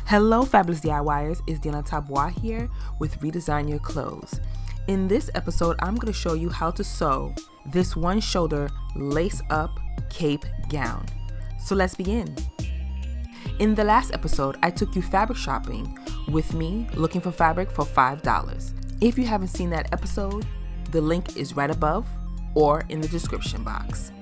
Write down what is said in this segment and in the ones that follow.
Hello fabulous DIYers, it's Diana Tabois here with Redesign Your Clothes. In this episode, I'm going to show you how to sew this one shoulder lace up cape gown. So let's begin. In the last episode, I took you fabric shopping with me looking for fabric for $5. If you haven't seen that episode, the link is right above or in the description box.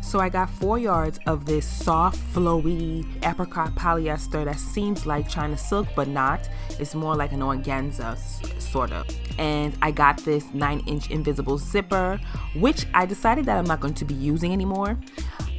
So I got 4 yards of this soft, flowy apricot polyester that seems like China silk, but not. It's more like an organza, sort of. And I got this 9-inch invisible zipper, which I decided that I'm not going to be using anymore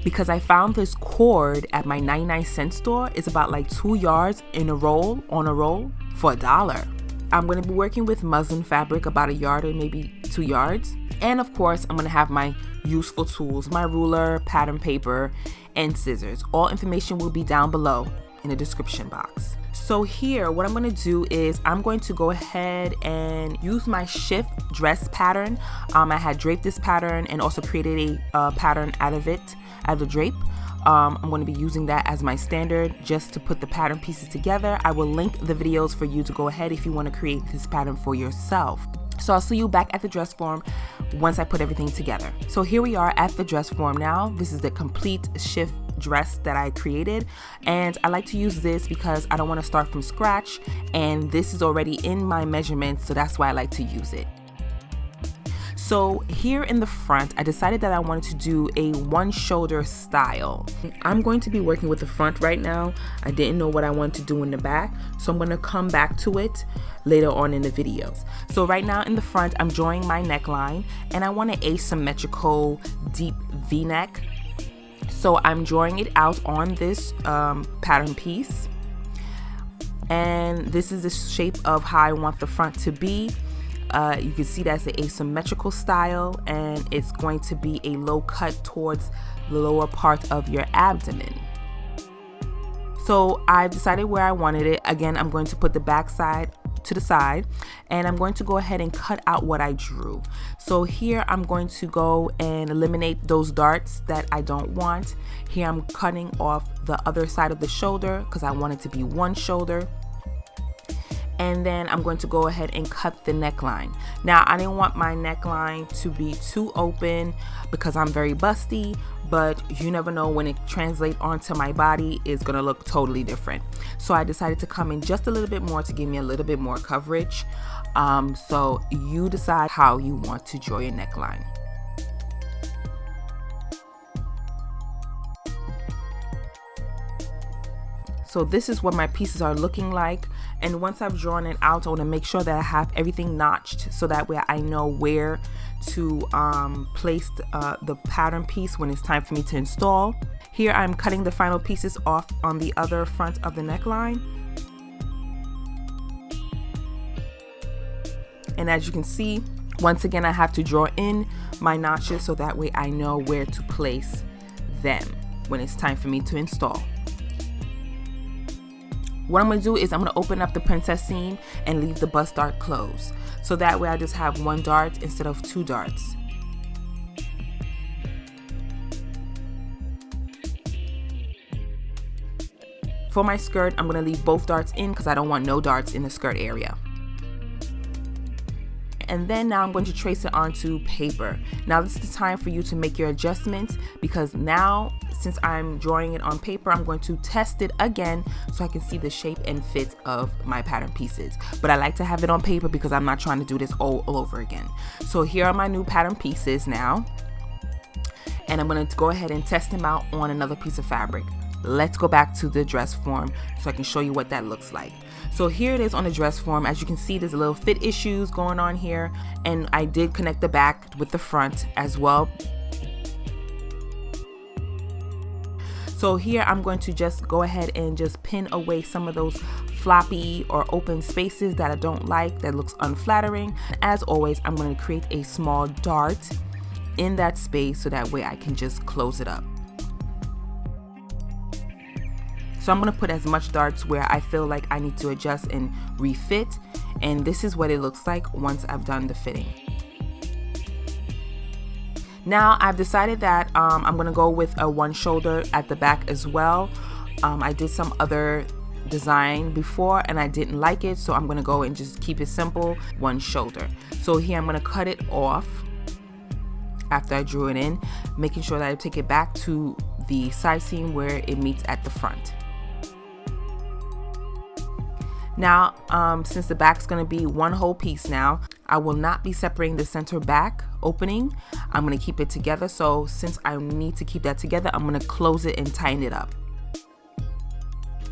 because I found this cord at my 99-cent store. It's about like 2 yards on a roll for $1. I'm going to be working with muslin fabric about 1 yard or maybe 2 yards. And of course, I'm going to have my useful tools, my ruler, pattern paper, and scissors. All information will be down below in the description box. So here, what I'm going to do is I'm going to go ahead and use my shift dress pattern. I had draped this pattern and also created a pattern out of the drape. I'm going to be using that as my standard just to put the pattern pieces together. I will link the videos for you to go ahead if you want to create this pattern for yourself. So I'll see you back at the dress form once I put everything together. So here we are at the dress form now. This is the complete shift dress that I created, and I like to use this because I don't want to start from scratch, and this is already in my measurements, so that's why I like to use it. So here in the front, I decided that I wanted to do a one shoulder style. I'm going to be working with the front right now. I didn't know what I wanted to do in the back, so I'm going to come back to it later on in the videos. So right now in the front, I'm drawing my neckline, and I want an asymmetrical deep V-neck. So I'm drawing it out on this pattern piece, and this is the shape of how I want the front to be. You can see that's the asymmetrical style, and it's going to be a low cut towards the lower part of your abdomen. So I decided where I wanted it. Again, I'm going to put the back side to the side, and I'm going to go ahead and cut out what I drew. So here I'm going to go and eliminate those darts that I don't want. Here I'm cutting off the other side of the shoulder because I want it to be one shoulder. And then I'm going to go ahead and cut the neckline. Now, I didn't want my neckline to be too open because I'm very busty, but you never know, when it translates onto my body, it's gonna look totally different. So I decided to come in just a little bit more to give me a little bit more coverage. So you decide how you want to draw your neckline. So this is what my pieces are looking like, and once I've drawn it out, I want to make sure that I have everything notched so that way I know where to place the pattern piece when it's time for me to install. Here I'm cutting the final pieces off on the other front of the neckline. And as you can see, once again, I have to draw in my notches so that way I know where to place them when it's time for me to install. What I'm going to do is I'm going to open up the princess seam and leave the bust dart closed. So that way I just have 1 dart instead of 2 darts. For my skirt, I'm going to leave both darts in because I don't want no darts in the skirt area. And then now I'm going to trace it onto paper. Now this is the time for you to make your adjustments, because now since I'm drawing it on paper, I'm going to test it again so I can see the shape and fit of my pattern pieces. But I like to have it on paper because I'm not trying to do this all over again. So here are my new pattern pieces now, and I'm going to go ahead and test them out on another piece of fabric. Let's go back to the dress form so I can show you what that looks like. So here it is on the dress form. As you can see, there's a little fit issues going on here, and I did connect the back with the front as well. So here I'm going to just go ahead and just pin away some of those floppy or open spaces that I don't like, that looks unflattering. As always, I'm going to create a small dart in that space so that way I can just close it up. So I'm going to put as much darts where I feel like I need to adjust and refit, and this is what it looks like once I've done the fitting. Now I've decided that I'm going to go with a one shoulder at the back as well. I did some other design before and I didn't like it, so I'm gonna go and just keep it simple, one shoulder. So here I'm gonna cut it off after I drew it in, making sure that I take it back to the side seam where it meets at the front. Now, since the back's gonna be one whole piece now, I will not be separating the center back opening. I'm gonna keep it together. So since I need to keep that together, I'm gonna close it and tighten it up.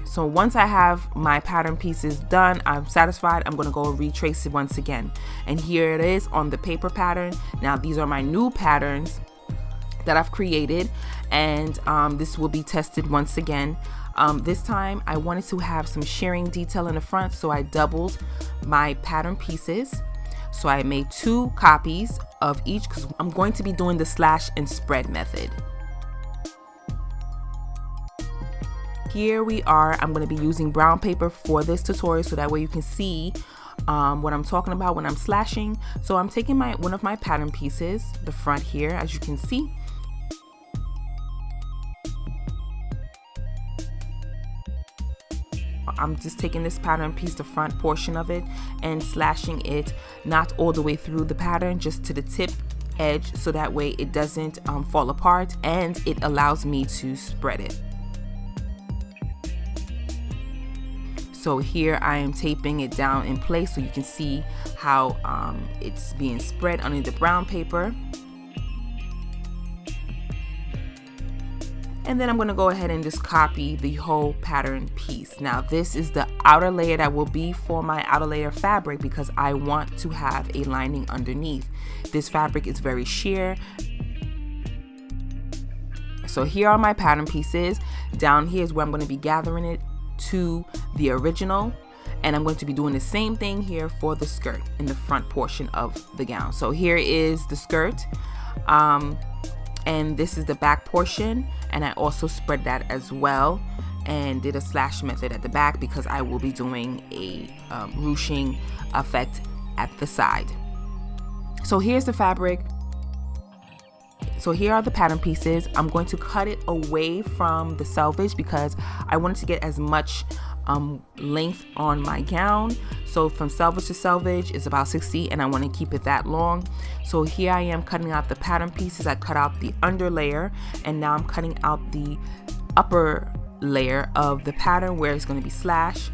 So once I have my pattern pieces done, I'm satisfied, I'm gonna go retrace it once again. And here it is on the paper pattern. Now these are my new patterns that I've created, and this will be tested once again. This time I wanted to have some shearing detail in the front, so I doubled my pattern pieces. So I made 2 copies of each because I'm going to be doing the slash and spread method. Here we are. I'm going to be using brown paper for this tutorial so that way you can see what I'm talking about when I'm slashing. So I'm taking one of my pattern pieces, the front here, as you can see. I'm just taking this pattern piece, the front portion of it, and slashing it not all the way through the pattern, just to the tip edge, so that way it doesn't fall apart and it allows me to spread it. So here I am taping it down in place so you can see how it's being spread under the brown paper. And then I'm going to go ahead and just copy the whole pattern piece. Now this is the outer layer that will be for my outer layer fabric because I want to have a lining underneath. This fabric is very sheer. So here are my pattern pieces. Down here is where I'm going to be gathering it to the original. And I'm going to be doing the same thing here for the skirt in the front portion of the gown. So here is the skirt. And this is the back portion, and I also spread that as well and did a slash method at the back because I will be doing a ruching effect at the side. So here's the fabric. So here are the pattern pieces. I'm going to cut it away from the selvage because I wanted to get as much length on my gown. So from selvage to selvage is about 60 and I want to keep it that long. So here I am cutting out the pattern pieces. I cut out the under layer and now I'm cutting out the upper layer of the pattern where it's going to be slash.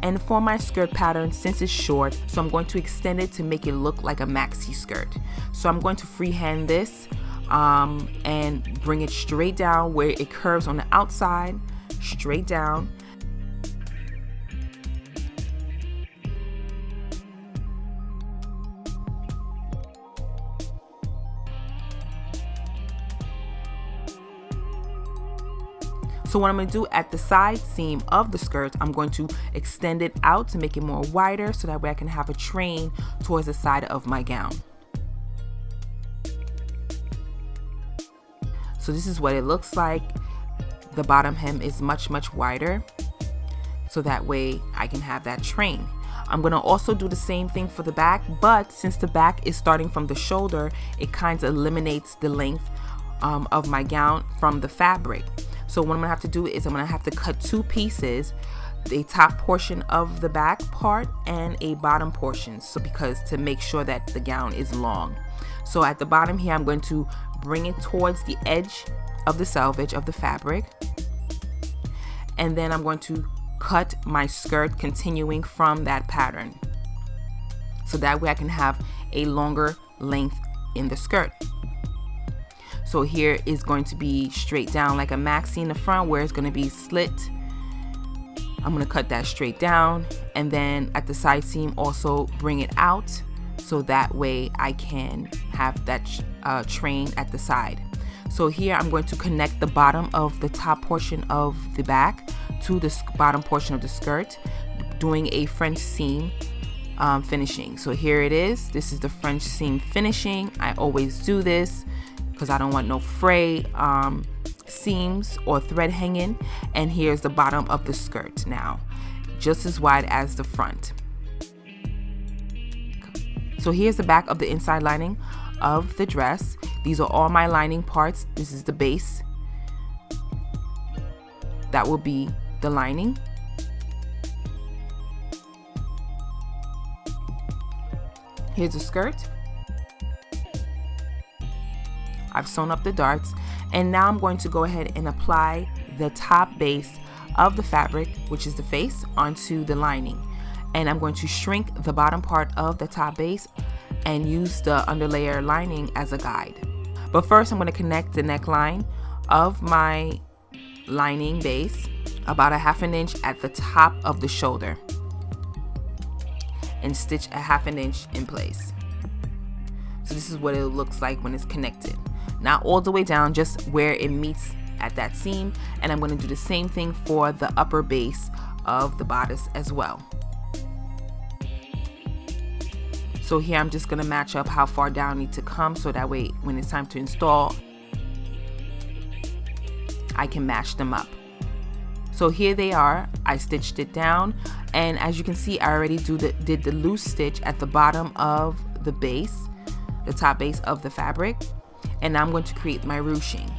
And for my skirt pattern, since it's short, so I'm going to extend it to make it look like a maxi skirt. So I'm going to freehand this and bring it straight down where it curves on the outside, straight down. So what I'm going to do at the side seam of the skirt, I'm going to extend it out to make it more wider so that way I can have a train towards the side of my gown. So this is what it looks like. The bottom hem is much wider, so that way I can have that train. I'm going to also do the same thing for the back, but since the back is starting from the shoulder, it kind of eliminates the length of my gown from the fabric. So what I'm gonna have to do is I'm gonna have to cut 2 pieces, a top portion of the back part and a bottom portion, so because to make sure that the gown is long. So at the bottom here, I'm going to bring it towards the edge of the selvage of the fabric, and then I'm going to cut my skirt continuing from that pattern, so that way I can have a longer length in the skirt. So here is going to be straight down like a maxi in the front where it's going to be slit. I'm going to cut that straight down, and then at the side seam also bring it out so that way I can have that train at the side. So here I'm going to connect the bottom of the top portion of the back to the bottom portion of the skirt, doing a French seam finishing. So here it is. This is the French seam finishing. I always do this because I don't want no fray seams or thread hanging. And here's the bottom of the skirt now, just as wide as the front. So here's the back of the inside lining of the dress. These are all my lining parts. This is the base. That will be the lining. Here's the skirt. I've sewn up the darts, and now I'm going to go ahead and apply the top base of the fabric, which is the face, onto the lining. And I'm going to shrink the bottom part of the top base and use the underlayer lining as a guide. But first, I'm going to connect the neckline of my lining base about 1/2 inch at the top of the shoulder and stitch 1/2 inch in place. So this is what it looks like when it's connected. Not all the way down, just where it meets at that seam, and I'm going to do the same thing for the upper base of the bodice as well. So here I'm just going to match up how far down I need to come, so that way when it's time to install, I can match them up. So here they are. I stitched it down, and as you can see, I already did the loose stitch at the bottom of the base, the top base of the fabric, and now I'm going to create my ruching.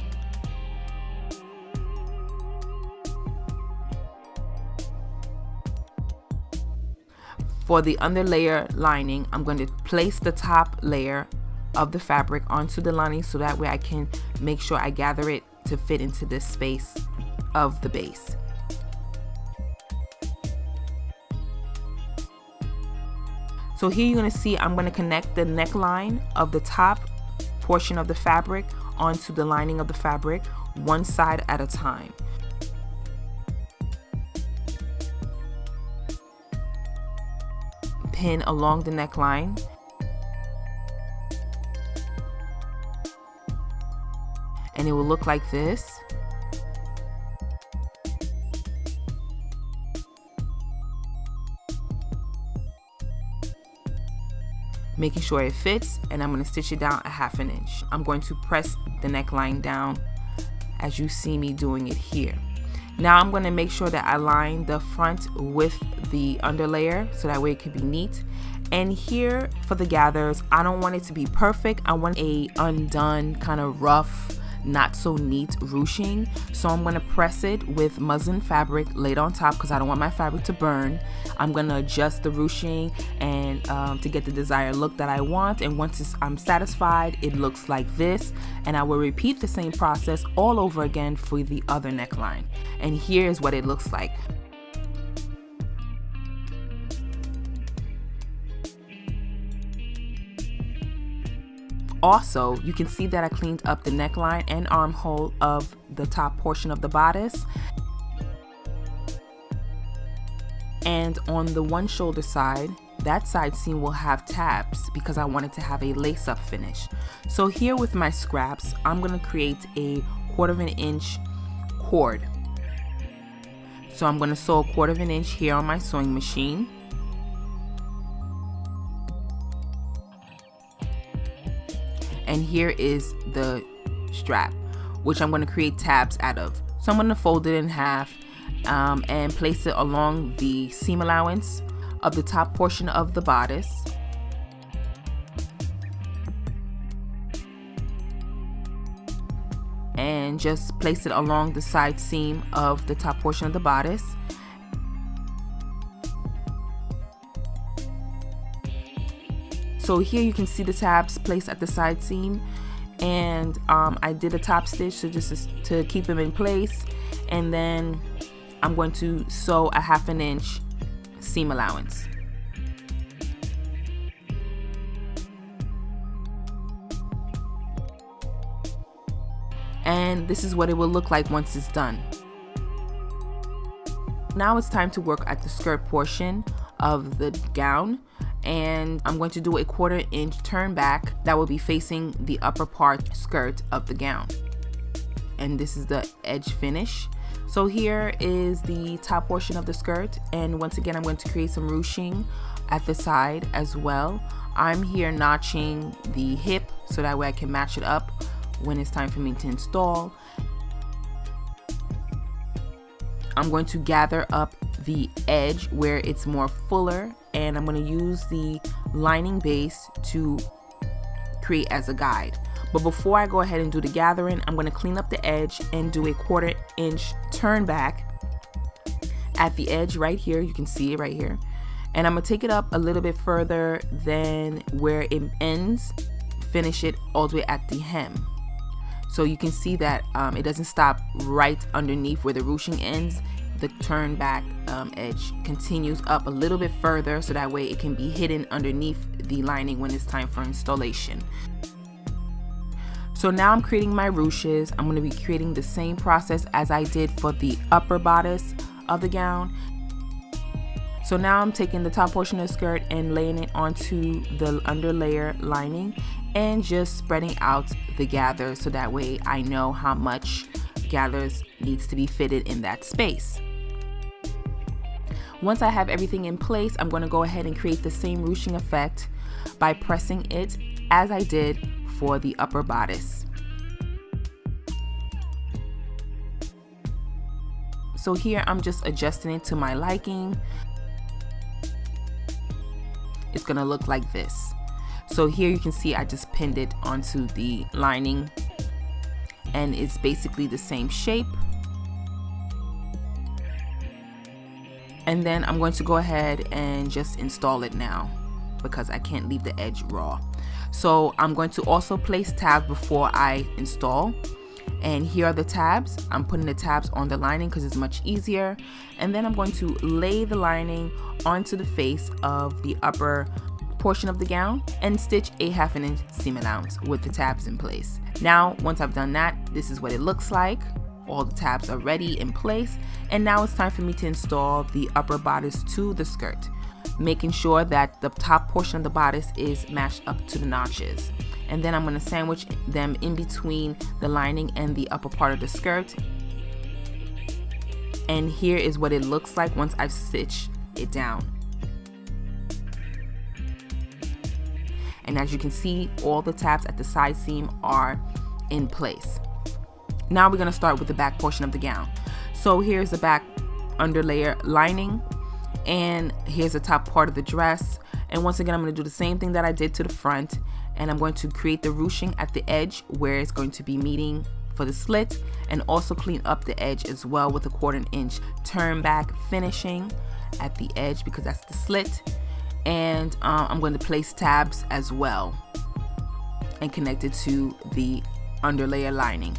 For the underlayer lining, I'm going to place the top layer of the fabric onto the lining, so that way I can make sure I gather it to fit into this space of the base. So here you're going to see I'm going to connect the neckline of the top portion of the fabric onto the lining of the fabric, one side at a time. Pin along the neckline. And it will look like this. Making sure it fits, and I'm going to stitch it down 1/2 inch. I'm going to press the neckline down as you see me doing it here. Now I'm going to make sure that I line the front with the underlayer, so that way it can be neat. And here for the gathers, I don't want it to be perfect. I want a undone, kind of rough, not so neat ruching. So I'm going to press it with muslin fabric laid on top, because I don't want my fabric to burn. I'm going to adjust the ruching and to get the desired look that I want. And once I'm satisfied, it looks like this. And I will repeat the same process all over again for the other neckline. And here's what it looks like. Also, you can see that I cleaned up the neckline and armhole of the top portion of the bodice. And on the one shoulder side, that side seam will have tabs because I wanted to have a lace-up finish. So here with my scraps, I'm going to create a 1/4 inch cord. So I'm going to sew 1/4 inch here on my sewing machine. And here is the strap, which I'm going to create tabs out of. So I'm going to fold it in half and place it along the seam allowance of the top portion of the bodice. And just place it along the side seam of the top portion of the bodice. So here you can see the tabs placed at the side seam, and I did a top stitch so just to keep them in place, and then I'm going to sew a 1/2 inch seam allowance. And this is what it will look like once it's done. Now it's time to work at the skirt portion of the gown, and I'm going to do a 1/4 inch turn back that will be facing the upper part skirt of the gown. And this is the edge finish. So here is the top portion of the skirt, and once again I'm going to create some ruching at the side as well. I'm here notching the hip so that way I can match it up when it's time for me to install. I'm going to gather up the edge where it's more fuller, and I'm going to use the lining base to create as a guide. But before I go ahead and do the gathering, I'm going to clean up the edge and do a 1/4 inch turn back at the edge right here. You can see it right here. And I'm going to take it up a little bit further than where it ends, finish it all the way at the hem. So you can see that it doesn't stop right underneath where the ruching ends. The turn back edge continues up a little bit further, so that way it can be hidden underneath the lining when it's time for installation. So now I'm creating my ruches. I'm going to be creating the same process as I did for the upper bodice of the gown. So now I'm taking the top portion of the skirt and laying it onto the underlayer lining and just spreading out the gather, so that way I know how much gathers needs to be fitted in that space. Once I have everything in place, I'm going to go ahead and create the same ruching effect by pressing it as I did for the upper bodice. So here I'm just adjusting it to my liking. It's gonna look like this. So here you can see I just pinned it onto the lining and it's basically the same shape. And then I'm going to go ahead and just install it now because I can't leave the edge raw. So I'm going to also place tabs before I install. And here are the tabs. I'm putting the tabs on the lining because it's much easier. And then I'm going to lay the lining onto the face of the upper portion of the gown and stitch a 1/2 inch seam allowance with the tabs in place. Now, once I've done that, this is what it looks like. All the tabs are ready in place. And now it's time for me to install the upper bodice to the skirt, making sure that the top portion of the bodice is matched up to the notches. And then I'm going to sandwich them in between the lining and the upper part of the skirt. And here is what it looks like once I've stitched it down. And as you can see, all the tabs at the side seam are in place. Now we're going to start with the back portion of the gown. So here's the back underlayer lining, and here's the top part of the dress. And once again, I'm going to do the same thing that I did to the front, and I'm going to create the ruching at the edge where it's going to be meeting for the slit, and also clean up the edge as well with a 1/4 inch turn back finishing at the edge because that's the slit. And I'm going to place tabs as well and connect it to the underlayer lining.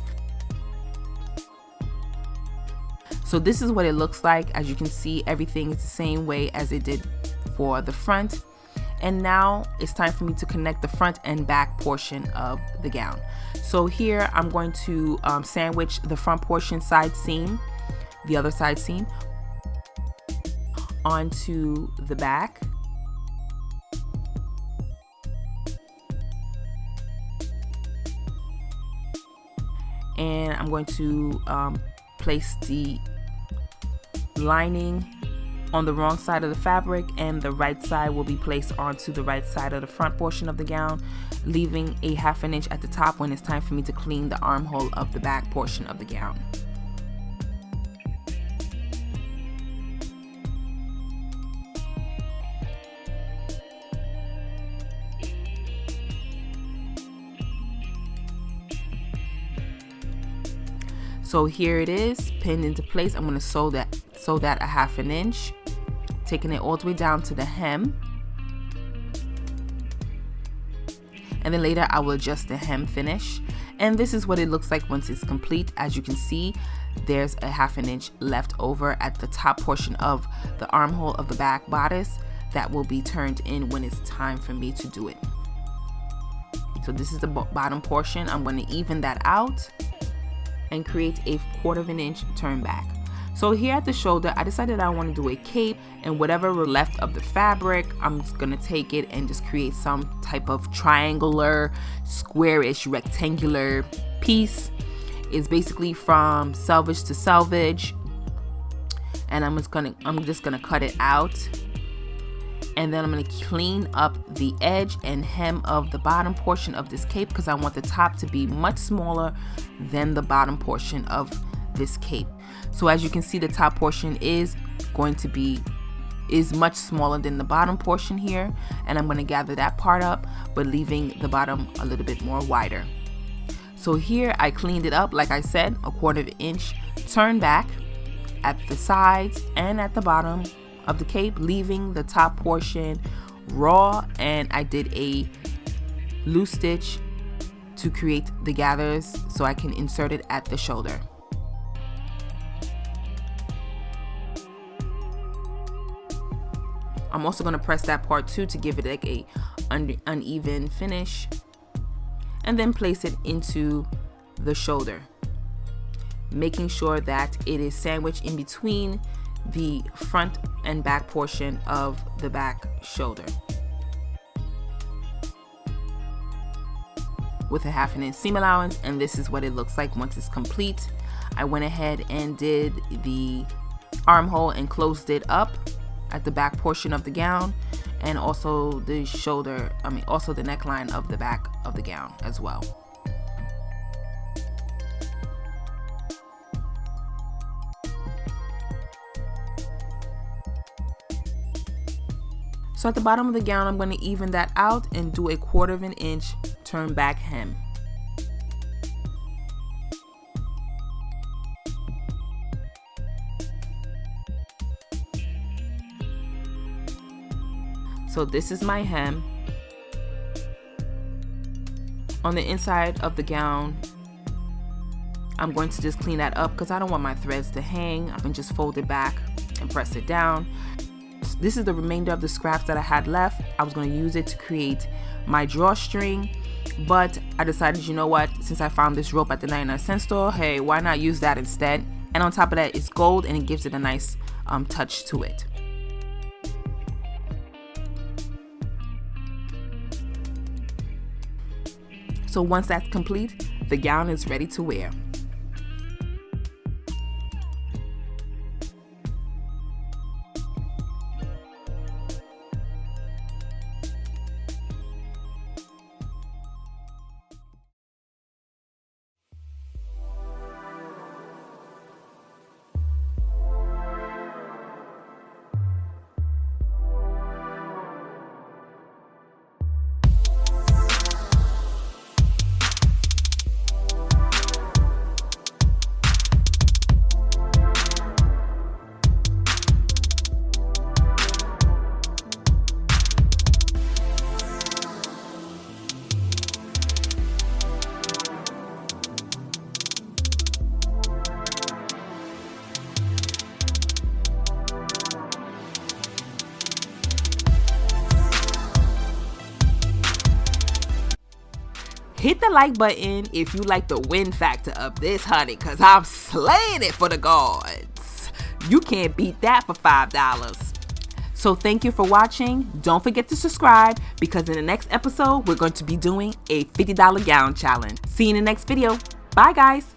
So this is what it looks like. As you can see, everything is the same way as it did for the front. And now it's time for me to connect the front and back portion of the gown. So here I'm going to sandwich the front portion side seam, the other side seam, onto the back. And I'm going to place the lining on the wrong side of the fabric, and the right side will be placed onto the right side of the front portion of the gown, leaving a 1/2 inch at the top when it's time for me to clean the armhole of the back portion of the gown. So here it is, pinned into place. I'm going to sew that a 1/2 inch, taking it all the way down to the hem. And then later I will adjust the hem finish. And this is what it looks like once it's complete. As you can see, there's a 1/2 inch left over at the top portion of the armhole of the back bodice that will be turned in when it's time for me to do it. So this is the bottom portion. I'm going to even that out and create a 1/4 inch turn back. So here at the shoulder, I decided I want to do a cape, and whatever were left of the fabric, I'm just gonna take it and just create some type of triangular, squarish, rectangular piece. It's basically from selvage to selvage, and I'm just gonna cut it out, and then I'm gonna clean up the edge and hem of the bottom portion of this cape because I want the top to be much smaller than the bottom portion of this cape. So as you can see, the top portion is much smaller than the bottom portion here, and I'm going to gather that part up but leaving the bottom a little bit more wider. So here I cleaned it up, like I said, a 1/4 inch turn back at the sides and at the bottom of the cape, leaving the top portion raw, and I did a loose stitch to create the gathers so I can insert it at the shoulder. I'm also going to press that part too to give it like a uneven finish, and then place it into the shoulder, making sure that it is sandwiched in between the front and back portion of the back shoulder, with a 1/2 inch seam allowance. And this is what it looks like once it's complete. I went ahead and did the armhole and closed it up at the back portion of the gown, and also the shoulder, also the neckline of the back of the gown as well. So at the bottom of the gown, I'm going to even that out and do a 1/4 inch turn back hem. So this is my hem. On the inside of the gown, I'm going to just clean that up because I don't want my threads to hang. I'm going to just fold it back and press it down. This is the remainder of the scraps that I had left. I was going to use it to create my drawstring, but I decided, you know what, since I found this rope at the 99-cent store, hey, why not use that instead? And on top of that, it's gold and it gives it a nice touch to it. So once that's complete, the gown is ready to wear. Hit the like button if you like the win factor of this, honey, because I'm slaying it for the gods. You can't beat that for $5. So thank you for watching. Don't forget to subscribe, because in the next episode, we're going to be doing a $50 gown challenge. See you in the next video. Bye, guys.